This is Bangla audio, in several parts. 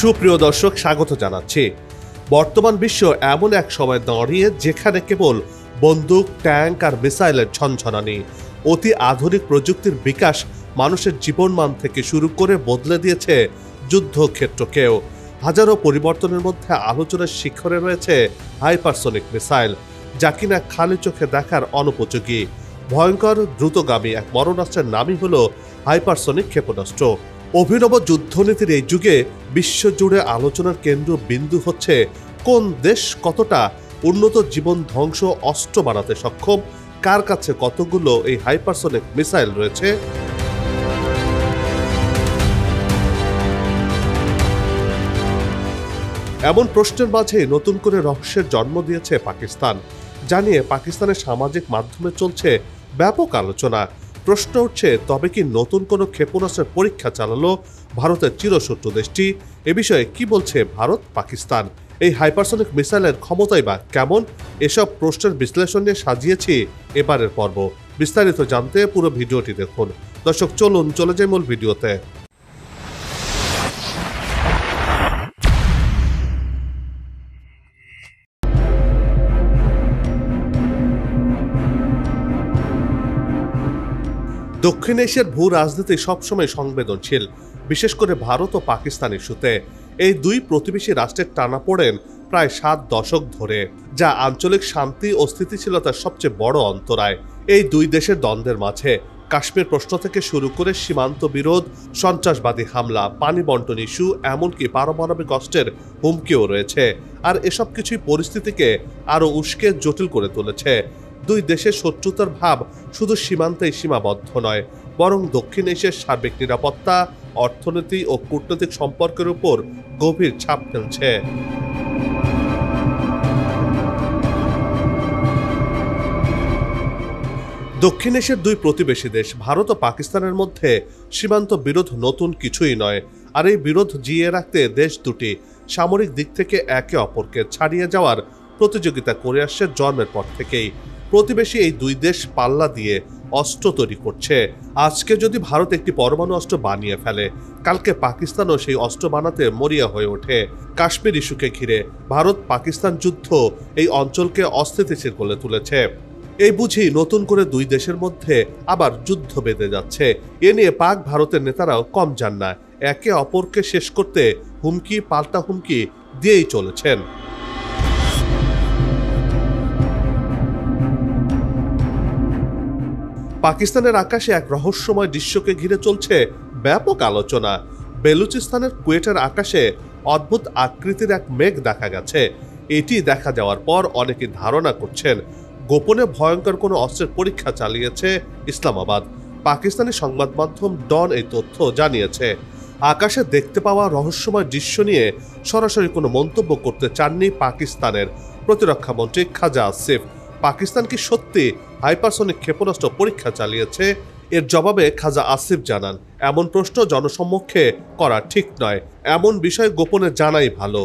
সুপ্রিয় দর্শক, স্বাগত জানাচ্ছি। বর্তমান বিশ্ব এমন এক সময় দাঁড়িয়ে যেখানে কেবল বন্দুক, ট্যাঙ্ক আর মিসাইলের ঝনঝনানি। অতি আধুনিক প্রযুক্তির বিকাশ মানুষের জীবনমান থেকে শুরু করে বদলে দিয়েছে যুদ্ধক্ষেত্রকেও। হাজারো পরিবর্তনের মধ্যে আলোচনার শিখরে রয়েছে হাইপারসনিক মিসাইল, যা কিনা খালি চোখে দেখার অনুপযোগী। ভয়ঙ্কর দ্রুতগামী এক মরণাস্ত্রের নামই হলো হাইপারসনিক ক্ষেপণাস্ত্র। অভিনব যুদ্ধনীতির এই যুগে বিশ্বজুড়ে আলোচনার কেন্দ্র বিন্দু হচ্ছে কোন দেশ কতটা উন্নত জীবন ধ্বংস অস্ত্র বানাতে সক্ষম, কার কাছে কতগুলো এই হাইপারসনিক মিসাইল রয়েছে। এমন প্রশ্নের মাঝে নতুন করে রহস্যের জন্ম দিয়েছে পাকিস্তান, জানিয়ে পাকিস্তানের সামাজিক মাধ্যমে চলছে ব্যাপক আলোচনা। প্রশ্ন উঠছে, তবে কি নতুন কোনো ক্ষেপণাস্ত্রের পরীক্ষা চালালো ভারতের চিরশত্রু দেশটি? এ বিষয়ে কি বলছে ভারত পাকিস্তান? এই হাইপারসনিক মিসাইলের ক্ষমতাই বা কেমন? এসব প্রশ্নের বিশ্লেষণ নিয়ে সাজিয়েছি এবারের পর্ব। বিস্তারিত জানতে পুরো ভিডিওটি দেখুন। দর্শক, চলুন চলে যাই মূল ভিডিওতে। দক্ষিণ এশিয়ার ভূ রাজনীতি সবসময় সংবেদনশীল, বিশেষ করে ভারত ও পাকিস্তান ইস্যুতে। এই দুই প্রতিবেশী রাষ্ট্রের টানাপোড়েন প্রায় 7 দশক ধরে, যা আঞ্চলিক শান্তি ও স্থিতিশীলতার সবচেয়ে বড় অন্তরায়। এই দুই দেশের দ্বন্দ্বের মাঝে কাশ্মীর প্রশ্ন থেকে শুরু করে সীমান্ত বিরোধ, সন্ত্রাসবাদী হামলা, পানি বন্টন ইস্যু, এমনকি পারমাণবিক অস্ত্রের হুমকিও রয়েছে। আর এসব কিছুই পরিস্থিতিকে আরও উস্কে জটিল করে তুলেছে। দুই দেশের শত্রুতার ভাব শুধু সীমান্তেই সীমাবদ্ধ নয়, বরং দক্ষিণ এশিয়ার সার্বিক নিরাপত্তা, অর্থনীতি ও কূটনৈতিক সম্পর্কের উপর গভীর ছাপ ফেলছে। দক্ষিণ এশিয়ার দুই প্রতিবেশী দেশ ভারত ও পাকিস্তানের মধ্যে সীমান্ত বিরোধ নতুন কিছুই নয়। আর এই বিরোধ জিইয়ে রাখতে দেশ দুটি সামরিক দিক থেকে একে অপরকে ছাড়িয়ে যাওয়ার প্রতিযোগিতা করে আসছে জন্মের পর থেকেই। প্রতিবেশী এই দুই দেশ পাল্লা দিয়ে অস্ত্র তৈরি করছে। আজকে যদি ভারত একটি পরমাণু অস্ত্র বানিয়ে ফেলে, কালকে পাকিস্তানও সেই অস্ত্র বানাতে মরিয়া হয়ে ওঠে। কাশ্মীর ইস্যুকে ঘিরে ভারত পাকিস্তান যুদ্ধ এই অঞ্চলকে অস্থিতিশীল করে তুলেছে। এই বুঝি নতুন করে দুই দেশের মধ্যে আবার যুদ্ধ বেঁধে যাচ্ছে। এ নিয়ে পাক ভারতের নেতারাও কম যান না, একে অপরকে শেষ করতে হুমকি পাল্টা হুমকি দিয়েই চলেছেন। পাকিস্তানের আকাশে এক রহস্যময় দৃশ্যকে ঘিরে চলছে ব্যাপক আলোচনা। বেলুচিস্তানের কুয়েটের আকাশে অদ্ভুত আকৃতির এক মেঘ দেখা গেছে। এটি দেখা যাওয়ার পর অনেকে ধারণা করছেন গোপনে ভয়ঙ্কর কোনো অস্ত্রের পরীক্ষা চালিয়েছে ইসলামাবাদ। পাকিস্তানি সংবাদ মাধ্যম ডন এই তথ্য জানিয়েছে। আকাশে দেখতে পাওয়া রহস্যময় দৃশ্য নিয়ে সরাসরি কোনো মন্তব্য করতে চাননি পাকিস্তানের প্রতিরক্ষা মন্ত্রী খাজা আসিফ। পাকিস্তান কি সত্যি হাইপারসনিক ক্ষেপণাস্ত্র পরীক্ষা চালিয়েছে? এর জবাবে খাজা আসিফ জানান, এমন প্রশ্ন জনসম্মুখে করা ঠিক নয়, এমন বিষয় গোপনে জানাই ভালো।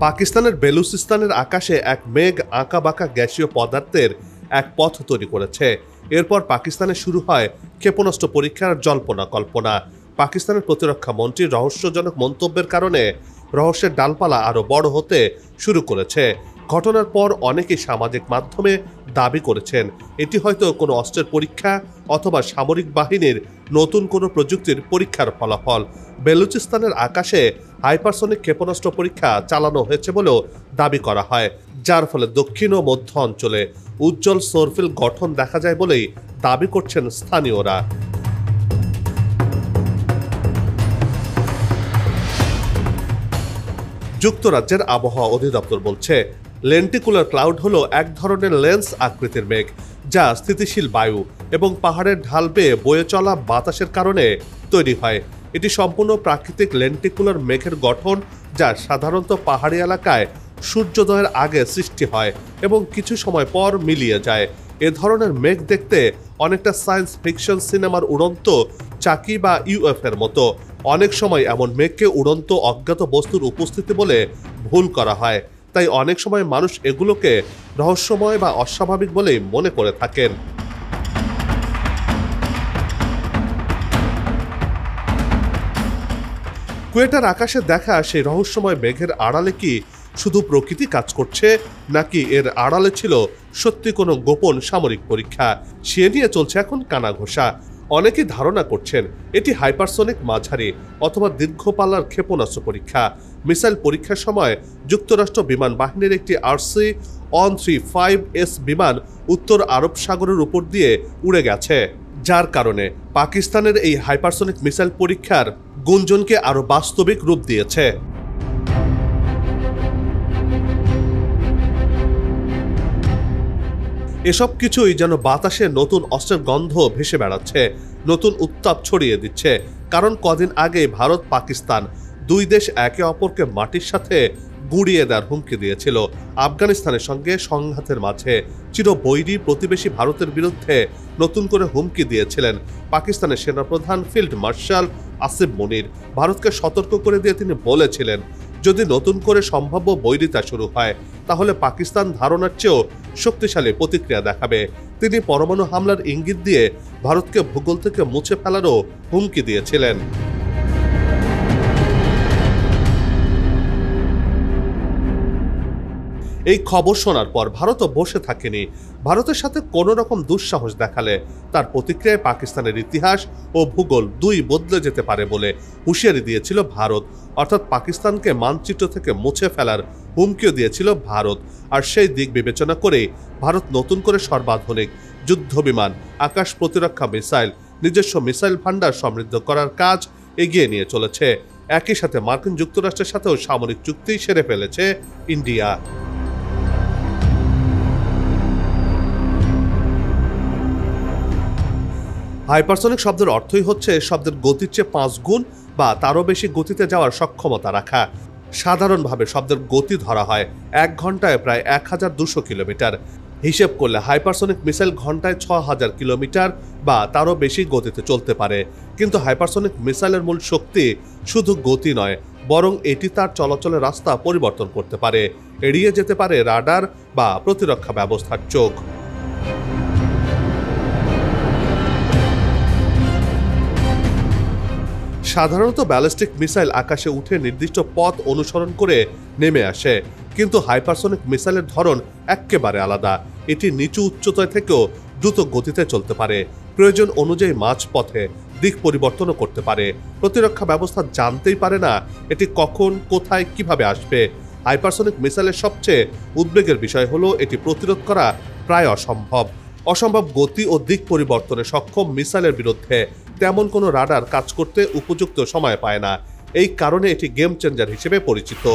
পাকিস্তানের বেলুচিস্তানের আকাশে এক মেঘ আঁকা বাঁকা গ্যাসীয় পদার্থের এক পথ তৈরি করেছে। এরপর পাকিস্তানে শুরু হয় ক্ষেপণাস্ত্র পরীক্ষার জল্পনা কল্পনা। পাকিস্তানের প্রতিরক্ষা মন্ত্রীর রহস্যজনক মন্তব্যের কারণে রহস্যের ডালপালা আরও বড় হতে শুরু করেছে। ঘটনার পর অনেকেই সামাজিক মাধ্যমে দাবি করেছেন এটি হয়তো কোনো অস্ত্রের পরীক্ষা অথবা সামরিক বাহিনীর নতুন কোনো প্রযুক্তির পরীক্ষার ফলাফল। বেলুচিস্তানের আকাশে হাইপারসনিক ক্ষেপণাস্ত্র পরীক্ষা চালানো হয়েছে বলেও দাবি করা হয়, যার ফলে দক্ষিণ ও মধ্য অঞ্চলে উজ্জ্বল সৌরফিল গঠন দেখা যায় বলেই দাবি করছেন স্থানীয়রা। যুক্তরাজ্যের আবহাওয়া অধিদপ্তর বলছে, লেন্টিকুলার ক্লাউড হলো এক ধরনের লেন্স আকৃতির মেঘ, যা স্থিতিশীল বায়ু এবং পাহাড়ের ঢাল বেয়ে বয়ে চলা বাতাসের কারণে তৈরি হয়। এটি সম্পূর্ণ প্রাকৃতিক লেন্টিকুলার মেঘের গঠন, যা সাধারণত পাহাড়ি এলাকায় সূর্যোদয়ের আগে সৃষ্টি হয় এবং কিছু সময় পর মিলিয়ে যায়। এ ধরনের মেঘ দেখতে অনেকটা সায়েন্স ফিকশন সিনেমার উড়ন্ত চাকি বা ইউএফএর মতো। অনেক সময় এমন মেঘকে উড়ন্ত অজ্ঞাত বস্তুর উপস্থিতি বলে ভুল করা হয়, তাই অনেক সময় মানুষ এগুলোকে রহস্যময় বা অস্বাভাবিক বলেই মনে করে থাকেন। কুয়েটার আকাশে দেখা সেই রহস্যময় মেঘের আড়ালে কি শুধু প্রকৃতি কাজ করছে, নাকি এর আড়ালে ছিল সত্যি কোনো গোপন সামরিক পরীক্ষা, সে নিয়ে চলছে এখন কানাঘোষা। অনেকেই ধারণা করছেন এটি হাইপারসনিক মাঝারি অথবা দীর্ঘ পাল্লার ক্ষেপণাস্ত্র পরীক্ষা। মিসাইল পরীক্ষার সময় যুক্তরাষ্ট্র বিমান বাহিনীর একটি RC-135S বিমান উত্তর আরব সাগরের উপর দিয়ে উড়ে গেছে, যার কারণে পাকিস্তানের এই হাইপারসনিক মিসাইল পরীক্ষার গুঞ্জনকে আরো বাস্তবিক রূপ দিয়েছে। এসব কিছুই যেন বাতাসে নতুন অস্ত্রের গন্ধ ভেসে বেড়াচ্ছে, নতুন উত্তাপ ছড়িয়ে দিচ্ছে। কারণ কদিন আগে ভারত পাকিস্তান দুই দেশ একে অপরকে মাটির সাথে গুঁড়িয়ে দেওয়ার হুমকি দিয়েছিল। আফগানিস্তানের সঙ্গে সংঘাতের মাঝে চিরবৈরী প্রতিবেশী ভারতের বিরুদ্ধে নতুন করে হুমকি দিয়েছিলেন পাকিস্তানের সেনাপ্রধান ফিল্ড মার্শাল আসিফ মুনির। ভারতকে সতর্ক করে দিয়ে তিনি বলেছিলেন, যদি নতুন করে সম্ভাব্য বৈরিতা শুরু হয় তাহলে পাকিস্তান ধারণার চেয়েও শক্তিশালী প্রতিক্রিয়া দেখাবে। তিনি পরমাণু হামলার ইঙ্গিত দিয়ে ভারতকে ভূগোল থেকে মুছে ফেলারও হুমকি দিয়েছিলেন। এই খবর শোনার পর ভারতও বসে থাকেনি। ভারতের সাথে কোনো রকম দুঃসাহস দেখালে তার প্রতিক্রিয়ায় পাকিস্তানের ইতিহাস ও ভূগোল দুই বদলে যেতে পারে বলে হুঁশিয়ারি দিয়েছিল ভারত। অর্থাৎ পাকিস্তানকে মানচিত্র থেকে মুছে ফেলার হুমকিও দিয়েছিল ভারত। আর সেই দিক বিবেচনা করে ভারত নতুন করে সর্বাধুনিক যুদ্ধ বিমান, আকাশ প্রতিরক্ষা মিসাইল, নিজস্ব মিসাইল ভান্ডার সমৃদ্ধ করার কাজ এগিয়ে নিয়ে চলেছে। একই সাথে মার্কিন যুক্তরাষ্ট্রের সাথেও সামরিক চুক্তি সেরে ফেলেছে ইন্ডিয়া। হাইপারসনিক শব্দের অর্থই হচ্ছে শব্দের গতির চেয়ে 5 গুণ বা তারও বেশি গতিতে যাওয়ার সক্ষমতা রাখা। সাধারণভাবে শব্দের গতি ধরা হয় 1 ঘন্টায় প্রায় 1200 কিলোমিটার। হিসেব করলে হাইপারসনিক মিসাইল ঘন্টায় 6000 কিলোমিটার বা তারও বেশি গতিতে চলতে পারে। কিন্তু হাইপারসনিক মিসাইলের মূল শক্তি শুধু গতি নয়, বরং এটি তার চলাচলের রাস্তা পরিবর্তন করতে পারে, এড়িয়ে যেতে পারে রাডার বা প্রতিরক্ষা ব্যবস্থার চোখ। সাধারণত ব্যালিস্টিক মিসাইল আকাশে উঠে নির্দিষ্ট পথ অনুসরণ করে নেমে আসে, কিন্তু হাইপারসনিক মিসাইলের ধরন একেবারে আলাদা। এটি নিচু উচ্চতায় থেকেও দ্রুত গতিতে চলতে পারে, প্রয়োজন অনুযায়ী মাঝপথে দিক পরিবর্তনও করতে পারে। প্রতিরক্ষা ব্যবস্থা জানতেই পারে না এটি কখন, কোথায়, কিভাবে আসবে। হাইপারসনিক মিসাইলের সবচেয়ে উদ্বেগের বিষয় হলো এটি প্রতিরোধ করা প্রায় অসম্ভব। অসম্ভব গতি ও দিক পরিবর্তনে সক্ষম মিসাইলের বিরুদ্ধে তেমন কোনো রাডার কাজ করতে উপযুক্ত সময় পায় না। এই কারণে এটি গেম চেঞ্জার হিসেবে পরিচিত।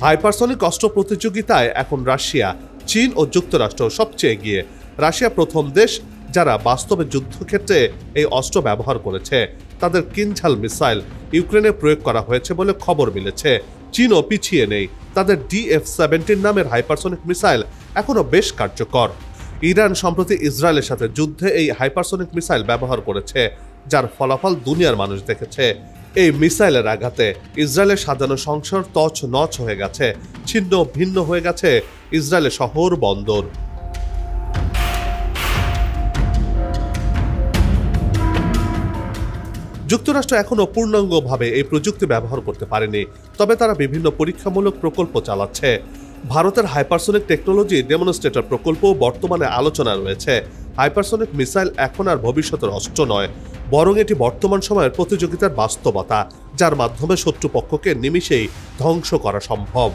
হাইপারসনিক অস্ত্র প্রতিযোগিতায় এখন রাশিয়া, চীন ও যুক্তরাষ্ট্র সবচেয়ে এগিয়ে। রাশিয়া প্রথম দেশ যারা বাস্তবে যুদ্ধক্ষেত্রে এই অস্ত্র ব্যবহার করেছে। তাদের কিনঝাল মিসাইল ইউক্রেনে প্রয়োগ করা হয়েছে বলে খবর মিলেছে। চীনও পিছিয়ে নেই, তাদের DF-17 নামের হাইপারসনিক মিসাইল এখনো বেশ কার্যকর। ইরান সম্প্রতি ইসরায়েলের সাথে যুদ্ধে এই হাইপারসনিক মিসাইল ব্যবহার করেছে, যার ফলাফল দুনিয়ার মানুষ দেখেছে। এই মিসাইলের আঘাতে ইসরায়েলের সাজানো সংসার তছ নছ হয়ে গেছে, ছিন্ন ভিন্ন হয়ে গেছে ইসরায়েলের শহর বন্দর। যুক্তরাষ্ট্র এখনো পূর্ণাঙ্গভাবে এই প্রযুক্তি ব্যবহার করতে পারেনি, তবে তারা বিভিন্ন পরীক্ষামূলক প্রকল্প চালাচ্ছে। ভারতের হাইপারসনিক টেকনোলজি ডেমনস্ট্রেটর প্রকল্প বর্তমানে আলোচনা রয়েছে। হাইপারসনিক মিসাইল এখন আর ভবিষ্যতের অস্ত্র নয়, বরং এটি বর্তমান সময়ের প্রতিযোগিতার বাস্তবতা, যার মাধ্যমে শত্রুপক্ষকে নিমিষেই ধ্বংস করা সম্ভব।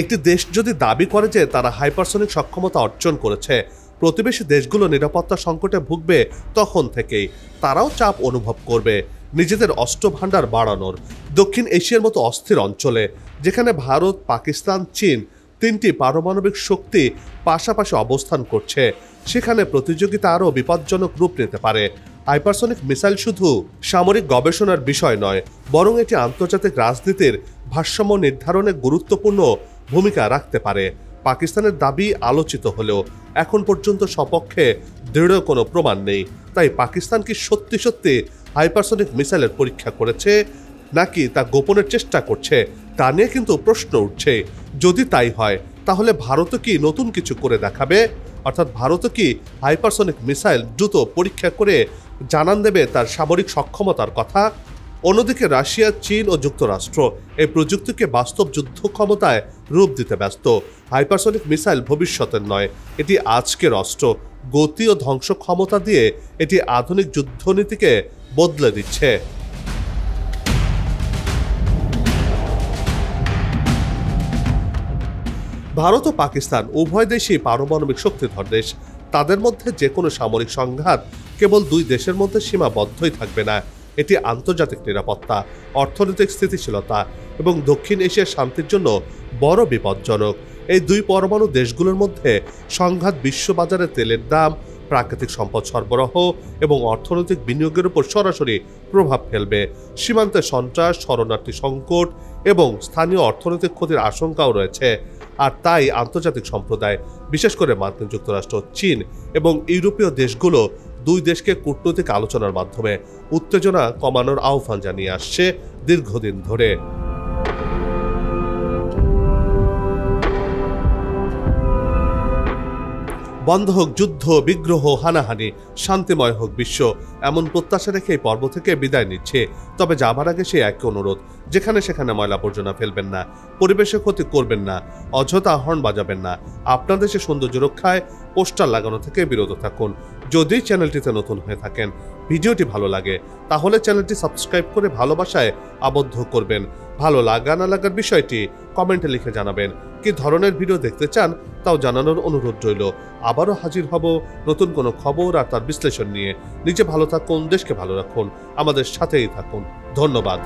একটি দেশ যদি দাবি করে যে তারা হাইপারসনিক সক্ষমতা অর্জন করেছে, প্রতিবেশী দেশগুলো নিরাপত্তা সংকটে ভুগবে তখন থেকেই। তারাও চাপ অনুভব করবে নিজেদের অস্ত্র ভান্ডার বাড়ানোর। দক্ষিণ এশিয়ার মতো অস্থির অঞ্চলে, যেখানে ভারত, পাকিস্তান, চীন তিনটি পারমাণবিক শক্তি পাশাপাশি অবস্থান করছে, সেখানে প্রতিযোগিতা আরও বিপজ্জনক রূপ নিতে পারে। হাইপারসনিক মিসাইল শুধু সামরিক গবেষণার বিষয় নয়, বরং এটি আন্তর্জাতিক রাজনীতির ভারসাম্য নির্ধারণে গুরুত্বপূর্ণ ভূমিকা রাখতে পারে। পাকিস্তানের দাবি আলোচিত হলেও এখন পর্যন্ত সপক্ষে দৃঢ় কোনো প্রমাণ নেই। তাই পাকিস্তান কি সত্যি সত্যি হাইপারসনিক মিসাইলের পরীক্ষা করেছে, নাকি তা গোপনের চেষ্টা করছে তা নিয়ে কিন্তু প্রশ্ন উঠছে। যদি তাই হয় তাহলে ভারতও কি নতুন কিছু করে দেখাবে? অর্থাৎ ভারতও কি হাইপারসনিক মিসাইল দ্রুত পরীক্ষা করে জানান দেবে তার সামরিক সক্ষমতার কথা? অন্যদিকে রাশিয়া, চীন ও যুক্তরাষ্ট্র এই প্রযুক্তিকে বাস্তব যুদ্ধ ক্ষমতায় রূপ দিতে ব্যস্ত। হাইপারসনিক মিসাইল ভবিষ্যতের নয়, এটি আজকের অস্ত্র। গতি ও ধ্বংস ক্ষমতা দিয়ে এটি আধুনিক যুদ্ধনীতিকে বদলে দিচ্ছে। ভারত ও পাকিস্তান উভয় দেশই পারমাণবিক শক্তিধর দেশ। তাদের মধ্যে যে কোনো সামরিক সংঘাত কেবল দুই দেশের মধ্যে সীমাবদ্ধই থাকবে না, এটি আন্তর্জাতিক নিরাপত্তা, অর্থনৈতিক স্থিতিশীলতা এবং দক্ষিণ এশিয়ার শান্তির জন্য বড় বিপজ্জনক। এই দুই পরমাণু দেশগুলোর মধ্যে সংঘাত বিশ্ববাজারে তেলের দাম, প্রাকৃতিক সম্পদ সরবরাহ এবং অর্থনৈতিক বিনিয়োগের উপর সরাসরি প্রভাব ফেলবে। সীমান্তে সন্ত্রাস, শরণার্থী সংকট এবং স্থানীয় অর্থনৈতিক ক্ষতির আশঙ্কাও রয়েছে। আর তাই আন্তর্জাতিক সম্প্রদায়, বিশেষ করে মার্কিন যুক্তরাষ্ট্র, চীন এবং ইউরোপীয় দেশগুলো দুই দেশকে কূটনৈতিক আলোচনার মাধ্যমে উত্তেজনা কমানোর আহ্বান জানিয়ে আসছে দীর্ঘদিন ধরে। বন্ধ হোক যুদ্ধ, বিগ্রহ, হানাহানি, শান্তিময় হোক বিশ্ব, এমন প্রত্যাশা রেখে এই পর্ব থেকে বিদায় নিচ্ছে। তবে যাবার আগে সেই একই অনুরোধ, যেখানে সেখানে ময়লা আবর্জনা ফেলবেন না, পরিবেশের ক্ষতি করবেন না, অযথা হর্ন বাজাবেন না, আপনার দেশের সৌন্দর্য রক্ষায় পোস্টার লাগানো থেকে বিরত থাকুন। যদি চ্যানেলটিতে নতুন হয়ে থাকেন, ভিডিওটি ভালো লাগে, তাহলে চ্যানেলটি সাবস্ক্রাইব করে ভালোবাসায় আবদ্ধ করবেন। ভালো লাগা না লাগার বিষয়টি কমেন্টে লিখে জানাবেন। কি ধরনের ভিডিও দেখতে চান তাও জানানোর অনুরোধ রইল। আবারও হাজির হব নতুন কোনো খবর আর তার বিশ্লেষণ নিয়ে। নিজে ভালো থাকুন, দেশকে ভালো রাখুন, আমাদের সাথেই থাকুন। ধন্যবাদ।